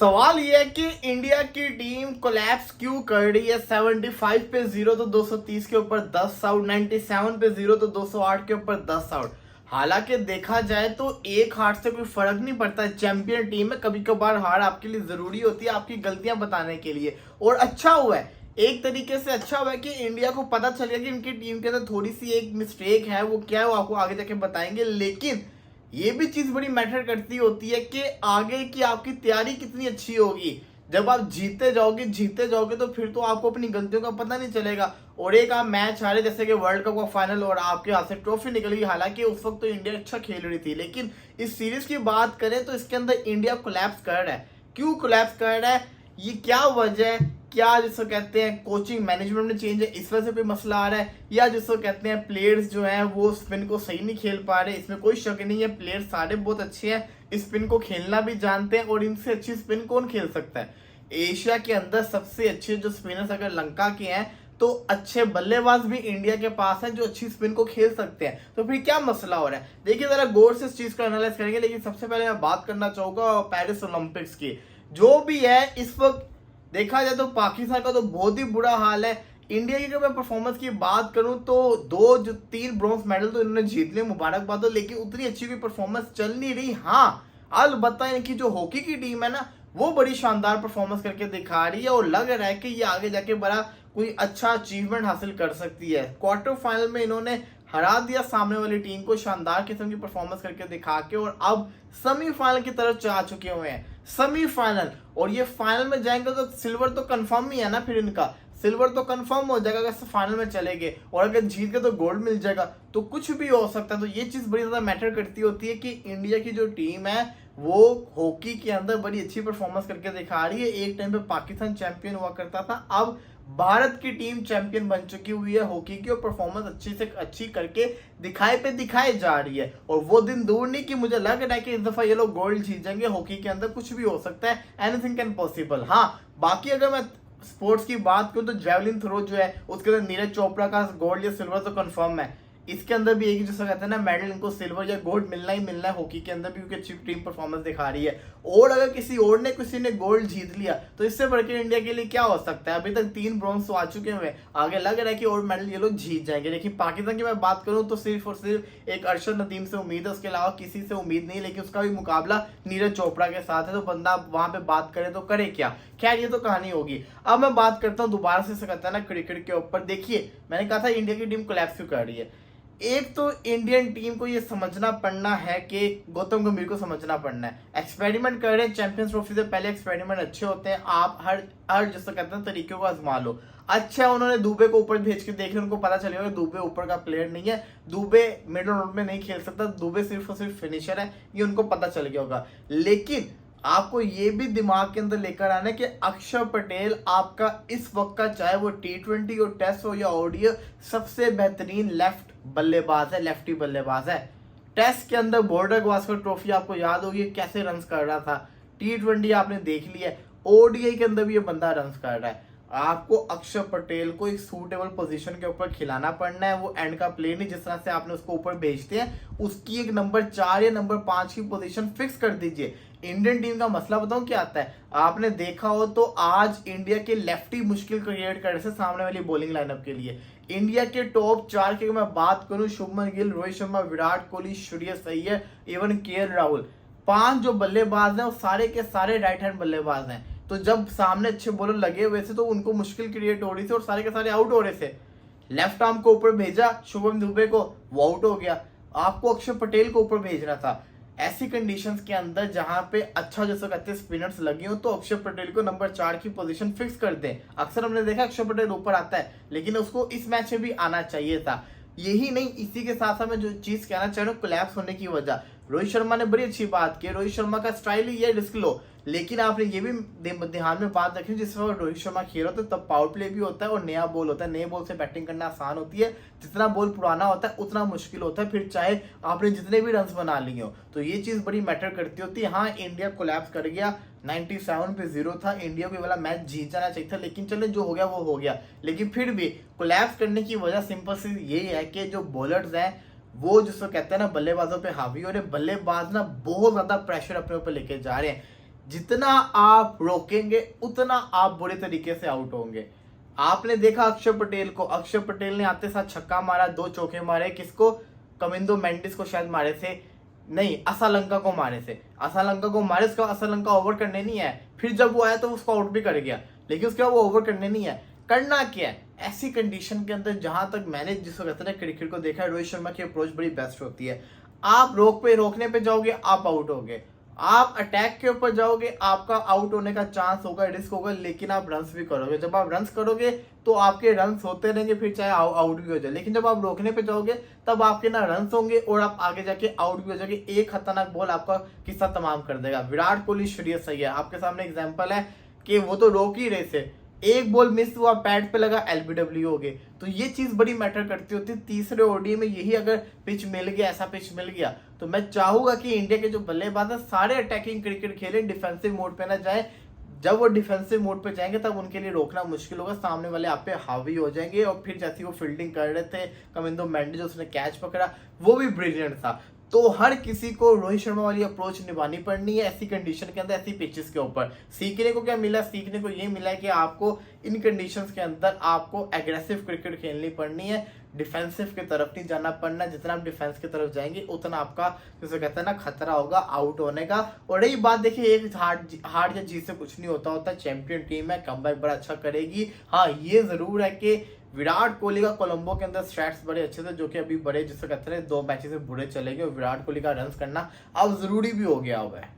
सवाल ये है कि इंडिया की टीम कोलैप्स क्यों कर रही है। 75 पे 0 तो 230 के ऊपर 10 आउट, 97 पे 0 तो 208 के ऊपर 10 आउट। हालांकि देखा जाए तो एक हार से कोई फर्क नहीं पड़ता है। चैंपियन टीम में कभी कभार हार आपके लिए जरूरी होती है, आपकी गलतियां बताने के लिए। और अच्छा हुआ है, एक तरीके से अच्छा हुआ है कि इंडिया को पता चल गया कि इनकी टीम के अंदर थोड़ी सी एक मिस्टेक है। वो क्या है वो आपको आगे जाके बताएंगे। लेकिन ये भी चीज बड़ी मैटर करती होती है कि आगे की आपकी तैयारी कितनी अच्छी होगी। जब आप जीते जाओगे तो फिर तो आपको अपनी गलतियों का पता नहीं चलेगा। और एक आप मैच हारे जैसे कि वर्ल्ड कप का फाइनल और आपके हाथ से ट्रॉफी निकल गई। हालांकि उस वक्त तो इंडिया अच्छा खेल रही थी, लेकिन इस सीरीज की बात करें तो इसके अंदर इंडिया कोलैप्स कर रहा है। क्यों कोलैप्स कर रहा है, ये क्या वजह है? क्या जिसको कहते हैं कोचिंग मैनेजमेंट में चेंज है, इस वजह से कोई मसला आ रहा है, या जिसको कहते हैं प्लेयर्स जो हैं वो स्पिन को सही नहीं खेल पा रहे? इसमें कोई शक नहीं है, प्लेयर्स सारे बहुत अच्छे हैं, स्पिन को खेलना भी जानते हैं। और इनसे अच्छी स्पिन कौन खेल सकता है? एशिया के अंदर सबसे अच्छे जो स्पिनर्स अगर लंका के हैं तो अच्छे बल्लेबाज भी इंडिया के पास हैं जो अच्छी स्पिन को खेल सकते हैं। तो फिर क्या मसला हो रहा है, देखिए जरा गौर से इस चीज को एनालाइज करेंगे। लेकिन सबसे पहले मैं बात करना चाहूंगा पेरिस ओलंपिक्स की। जो भी है इस वक्त देखा जाए तो पाकिस्तान का तो बहुत ही बुरा हाल है। इंडिया की अगर मैं परफॉर्मेंस की बात करूं तो 3 ब्रॉन्ज मेडल तो इन्होंने जीत लिए, मुबारकबाद हो। लेकिन उतनी अच्छी कोई परफॉर्मेंस चल नहीं रही। हाँ, अलबत्ता इनकी जो हॉकी की टीम है ना, वो बड़ी शानदार परफॉर्मेंस करके दिखा रही है और लग रहा है कि ये आगे जाके बड़ा कोई अच्छा अचीवमेंट हासिल कर सकती है। क्वार्टर फाइनल में इन्होंने हरा दिया सामने वाली टीम को शानदार किस्म की परफॉर्मेंस करके दिखा के, और अब सेमीफाइनल की तरफ जा चुके हुए हैं। सेमीफाइनल, और ये फाइनल में जाएंगे तो सिल्वर तो कंफर्म ही है ना। फिर इनका सिल्वर तो कंफर्म हो जाएगा अगर फाइनल में चले गए, और अगर जीत गए तो गोल्ड मिल जाएगा। तो कुछ भी हो सकता है। तो ये चीज बड़ी ज्यादा मैटर करती होती है कि इंडिया की जो टीम है वो हॉकी के अंदर बड़ी अच्छी परफॉर्मेंस करके दिखा रही है। एक टाइम पे पाकिस्तान चैंपियन हुआ करता था, अब भारत की टीम चैंपियन बन चुकी हुई है हॉकी की, और परफॉर्मेंस अच्छी से अच्छी करके दिखाई जा रही है। और वो दिन दूर नहीं कि मुझे लग रहा है कि इस दफा ये लोग गोल्ड जीत जाएंगे। हॉकी के अंदर कुछ भी हो सकता है, एनीथिंग कैन पॉसिबल। हाँ, बाकी अगर मैं स्पोर्ट्स की बात करूं तो जेवलिन थ्रो जो है उसके अंदर नीरज चोपड़ा का गोल्ड या सिल्वर तो कंफर्म है। इसके अंदर भी एक ही जैसा कहते हैं ना, मेडल इनको सिल्वर या गोल्ड मिलना ही मिलना है हॉकी के अंदर भी, क्योंकि अच्छी टीम परफॉर्मेंस दिखा रही है। और अगर किसी ने गोल्ड जीत लिया तो इससे बढ़कर इंडिया के लिए क्या हो सकता है? अभी तक 3 ब्रॉन्ज तो आ चुके हुए, आगे लग रहा है कि और मेडल ये लोग जीत जाएंगे। लेकिन पाकिस्तान की मैं बात करूं तो सिर्फ और सिर्फ एक अरशद नदीम से उम्मीद है, उसके अलावा किसी से उम्मीद नहीं। लेकिन उसका भी मुकाबला नीरज चोपड़ा के साथ है, तो बंदा वहां पे बात करे तो करे क्या। खैर, ये तो कहानी होगी। अब मैं बात करता हूँ दोबारा से कहता है ना क्रिकेट के ऊपर। देखिए, मैंने कहा था इंडिया की टीम कोलैप्स क्यों कर रही है। एक तो इंडियन टीम को ये समझना पड़ना है कि गौतम गंभीर को समझना पड़ना है। एक्सपेरिमेंट कर रहे हैं चैंपियंस ट्रॉफी से पहले, एक्सपेरिमेंट अच्छे होते हैं। आप हर जिसको कहते हैं तरीके को आजमा लो। अच्छा, उन्होंने दुबे को ऊपर भेज के देख लिया, उनको पता चलेगा दुबे ऊपर का प्लेयर नहीं है, दुबे मिडल ऑर्डर में नहीं खेल सकता, दुबे सिर्फ और सिर्फ फिनिशर है, ये उनको पता चल गया होगा। लेकिन आपको ये भी दिमाग के अंदर लेकर आना है कि अक्षर पटेल आपका इस वक्त का, चाहे वो T20 हो, टेस्ट हो या ओडीआई, सबसे बेहतरीन लेफ्ट बल्लेबाज है, लेफ्टी बल्लेबाज है। टेस्ट के अंदर बॉर्डर गावस्कर ट्रॉफी आपको याद होगी कैसे रन कर रहा था, T20 आपने देख लिया, ओडीआई के अंदर भी ये बंदा रन कर रहा है। आपको अक्षर पटेल को एक सूटेबल पोजीशन के ऊपर खिलाना पड़ना है। वो एंड का प्ले नहीं, जिस तरह से आपने उसको ऊपर भेजते हैं उसकी एक नंबर 4 या नंबर 5 की पोजीशन फिक्स कर दीजिए। इंडियन टीम का मसला बताऊं क्या आता है, आपने देखा हो तो आज इंडिया के लेफ्टी मुश्किल क्रिएट कर रहे थे सामने वाली बॉलिंग लाइनअप के लिए। इंडिया के टॉप 4 की मैं बात करूं, शुभमन गिल, रोहित शर्मा, विराट कोहली, श्रेयस अय्यर, इवन केएल राहुल, 5 जो बल्लेबाज हैं वो सारे के सारे राइट हैंड बल्लेबाज हैं। तो जब सामने अच्छे बॉलर लगे हुए थे तो उनको मुश्किल क्रिएट हो रही थी और सारे के सारे आउट हो रहे थे। लेफ्ट आर्म को ऊपर भेजा शुभम दुबे को, वो आउट हो गया। आपको अक्षर पटेल को ऊपर भेजना था। ऐसी कंडीशंस के अंदर जहां पे अच्छा जैसे कहते हैं स्पिनर्स लगे हो, तो अक्षर पटेल को नंबर 4 की पोजीशन फिक्स कर दें। अक्सर हमने देखा अक्षर पटेल ऊपर आता है, लेकिन उसको इस मैच में भी आना चाहिए था। यही नहीं, इसी के साथ साथ मैं जो चीज कहना चाह रहा हूँ कोलैप्स होने की वजह, रोहित शर्मा ने बड़ी अच्छी बात की। रोहित शर्मा का स्टाइल ही है रिस्क लो, लेकिन आपने ये भी ध्यान में बात रखी, जिस वक्त रोहित शर्मा खेल रहा होता है तब पावर प्ले भी होता है और नया बॉल होता है। नए बॉल से बैटिंग करना आसान होती है, जितना बॉल पुराना होता है उतना मुश्किल होता है, फिर चाहे आपने जितने भी रन बना लिए हो। तो ये चीज बड़ी मैटर करती होती है। हाँ, इंडिया कोलैप्स कर गया, 97 पे 0 था, इंडिया को वाला मैच जीत जाना चाहिए था, लेकिन चलो जो हो गया वो हो गया। लेकिन फिर भी कोलैप्स करने की वजह सिंपल सी यही है कि जो बॉलर्स हैं वो जिसको कहते हैं ना बल्लेबाजों पे हावी हो रहे। बल्लेबाज ना बहुत ज्यादा प्रेशर अपने ऊपर लेके जा रहे हैं। जितना आप रोकेंगे उतना आप बुरे तरीके से आउट होंगे। आपने देखा अक्षर पटेल को, अक्षर पटेल ने आते साथ छक्का मारा, 2 चौके मारे, किसको, कमिंदो मेंडिस को शायद मारे थे, नहीं असालंका को मारे थे, असालंका को मारे, उसका असालंका ओवर करने नहीं है, फिर जब वो आया तो उसको आउट भी कर गया, लेकिन उसके बाद वो ओवर करने नहीं है। करना क्या है ऐसी कंडीशन के अंदर, जहां तक मैंने जिसको कहते हैं क्रिकेट को देखा है, रोहित शर्मा की अप्रोच बड़ी बेस्ट होती है। आप रोकने पे जाओगे आप आउट होगे, आप अटैक के ऊपर जाओगे आपका आउट होने का चांस होगा, रिस्क होगा, लेकिन आप रन्स भी करोगे। जब आप रन्स करोगे तो आपके रन्स होते रहेंगे, फिर चाहे आउट भी हो जाए, लेकिन जब आप रोकने पे जाओगे तब आपके ना रन्स होंगे और आप आगे जाके आउट भी हो जाओगे। एक खतरनाक बॉल आपका किस्सा तमाम कर देगा। विराट कोहली, श्रेयस अय्यर आपके सामने एग्जाम्पल है कि वो तो रोक ही रहे थे, एक बॉल मिस हुआ, पैड पे लगा, एलबीडब्ल्यू हो गए। तो ये चीज बड़ी मैटर करती होती है। तीसरे ओडीआई में यही अगर पिच मिल गया, ऐसा पिच मिल गया, तो मैं चाहूंगा कि इंडिया के जो बल्लेबाज है सारे अटैकिंग क्रिकेट खेलें, डिफेंसिव मोड पे ना जाए। जब वो डिफेंसिव मोड पे जाएंगे तब उनके लिए रोकना मुश्किल होगा, सामने वाले आप पे हावी हो जाएंगे। और फिर जैसे वो फील्डिंग कर रहे थे, कमिंदो मेंडिस जो उसने कैच पकड़ा वो भी ब्रिलियंट था। तो हर किसी को रोहित शर्मा वाली अप्रोच निभानी पड़नी है ऐसी कंडीशन के अंदर, ऐसी पिचेस के ऊपर। सीखने को क्या मिला, सीखने को ये मिला कि आपको इन कंडीशंस के अंदर आपको एग्रेसिव क्रिकेट खेलनी पड़नी है, डिफेंसिव की तरफ नहीं जाना पड़ना। जितना आप डिफेंस की तरफ जाएंगे उतना आपका जैसे कहते हैं ना खतरा होगा आउट होने का। और रही बात, देखिए एक हार या जीत से कुछ नहीं होता, चैंपियन टीम है, कमबैक बड़ा अच्छा करेगी। हाँ ये जरूर है कि विराट कोहली का कोलंबो के अंदर स्टैट्स बड़े अच्छे थे, जो कि अभी बड़े जिसे कहते हैं 2 मैचेस से बुरे चले गए, और विराट कोहली का रन करना अब जरूरी भी हो गया हुआ है।